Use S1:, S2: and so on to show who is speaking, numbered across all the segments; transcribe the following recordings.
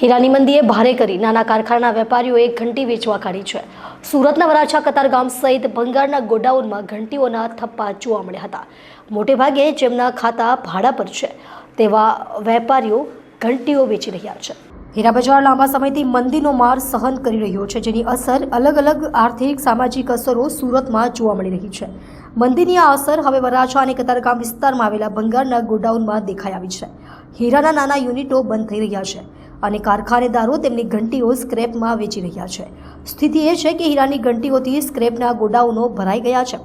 S1: હીરાની મંદીએ ભારે કરી નાના કારખાના વેપારીઓએ ઘંટી વેચવા કાઢી છે। સુરતના વરાછા કતારગામ સહિત ભંગારના ગોડાઉનમાં ઘંટીઓના થપ્પા જોવા મળ્યા હતા। મોટેભાગે જેમના ખાતા ભાડા પર છે તેવા વેપારીઓ ઘંટીઓ વેચી રહ્યા છે। હીરા બજાર લાંબા સમયથી મંદીનો માર સહન કરી રહ્યો છે, જેની અસર અલગ અલગ આર્થિક સામાજિક અસરો સુરતમાં જોવા મળી રહી છે। મંદીની આ અસર હવે વરાછા અને કતારગામ વિસ્તારમાં આવેલા ભંગારના ગોડાઉનમાં દેખાઈ આવી છે। હીરાના નાના યુનિટો બંધ થઈ રહ્યા છે અને કારખાનેદારો તેમની ઘંટીઓ સ્ક્રેપમાં વેચી રહ્યા છે। સ્થિતિ એ છે કે હીરાની ઘંટીઓથી સ્ક્રેપના ગોડાઉનો ભરાઈ ગયા છે।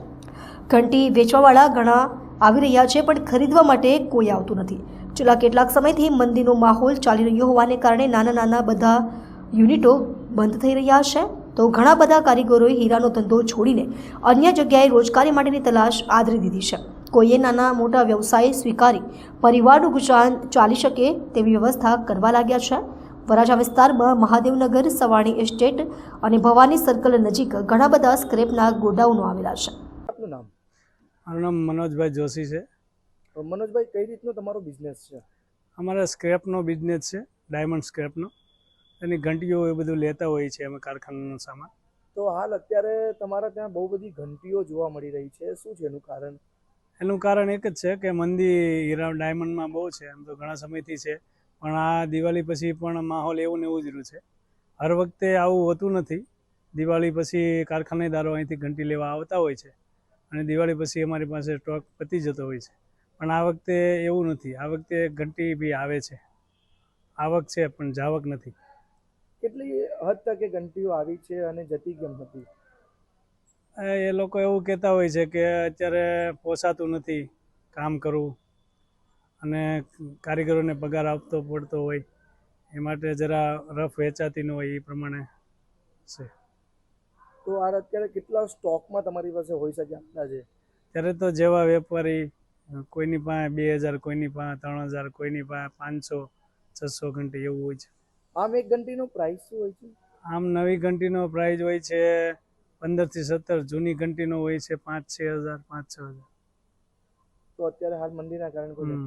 S1: ઘંટી વેચવાવાળા ઘણા આવી રહ્યા છે, પણ ખરીદવા માટે કોઈ આવતું નથી। છેલ્લા કેટલાક સમયથી મંદીનો માહોલ ચાલી રહ્યો હોવાને કારણે નાના બધા યુનિટો બંધ થઈ રહ્યા છે, તો ઘણા બધા કારીગરોએ હીરાનો ધંધો છોડીને અન્ય જગ્યાએ રોજગારી માટેની તલાશ આદરી દીધી છે। કોઈએ નાના મોટા વ્યવસાય સ્વીકારી પરિવારનું ગુજરાન ચાલી શકે તેવી વ્યવસ્થા કરવા લાગ્યા છે। વરાછા વિસ્તારમાં મહાદેવનગર, સવાણી એસ્ટેટ અને ભવાની સર્કલ નજીક ઘણા બધા સ્ક્રેપના ગોડાઉનો આવેલા છે।
S2: આપનું નામ?
S3: મારું નામ મનોજભાઈ જોશી છે।
S2: મનોજભાઈ, કઈ રીતનો તમારો બિઝનેસ છે?
S3: અમારે સ્ક્રેપનો બિઝનેસ છે, ડાયમંડ સ્ક્રેપનો। એની ઘંટીઓ એ બધું લેતા હોઈએ છીએ અમે, કારખાનાનો સામાન।
S2: તો હાલ અત્યારે તમારા ત્યાં બહુ બધી ઘંટીઓ જોવા મળી રહી છે, શું છે એનું કારણ?
S3: એનું કારણ એક જ છે કે મંદી હીરા ડાયમંડમાં બહુ છે, એમ તો ઘણા સમયથી છે, પણ આ દિવાળી પછી પણ માહોલ એવું ને એવું જ રહ્યું છે। હર વખતે આવું હોતું નથી। દિવાળી પછી કારખાનેદારો અહીંથી ઘંટી લેવા આવતા હોય છે અને દિવાળી પછી અમારી પાસે સ્ટોક પતી જતો હોય છે, પણ આ વખતે એવું નથી। આ વખતે ઘંટી બી આવે છે, આવક છે પણ જાવક નથી।
S2: કેટલી હદ તક એ ઘંટીઓ આવી છે અને જતી કેમ હતી?
S3: એ લોકો એવું કહેતા હોય છે કે અત્યારે પોસાતું નથી કામ કરવું અને કારીગરોને પગાર આપતો પડતો હોય, એ માટે જરા રફ વેચાતી ન હોય, એ પ્રમાણે છે।
S2: તો આ અત્યારે કેટલા સ્ટોકમાં તમારી પાસે હોઈ શકે અંદાજે?
S3: ત્યારે તો જેવા વેપારી, કોઈની પાસે 2000, કોઈની પાસે 3000, કોઈની પાસે 500, 600 ઘંટી એવું હોય છે।
S2: આમ એક ઘંટીનો પ્રાઇસ શું હોય છે?
S3: આમ નવી ઘંટીનો પ્રાઇસ હોય છે 15 થી 17, જૂની ઘંટીનો હોય છે 5-6 હજાર, 5-6 હજાર।
S2: તો અત્યારે હાલ મંદીના કારણે કોઈ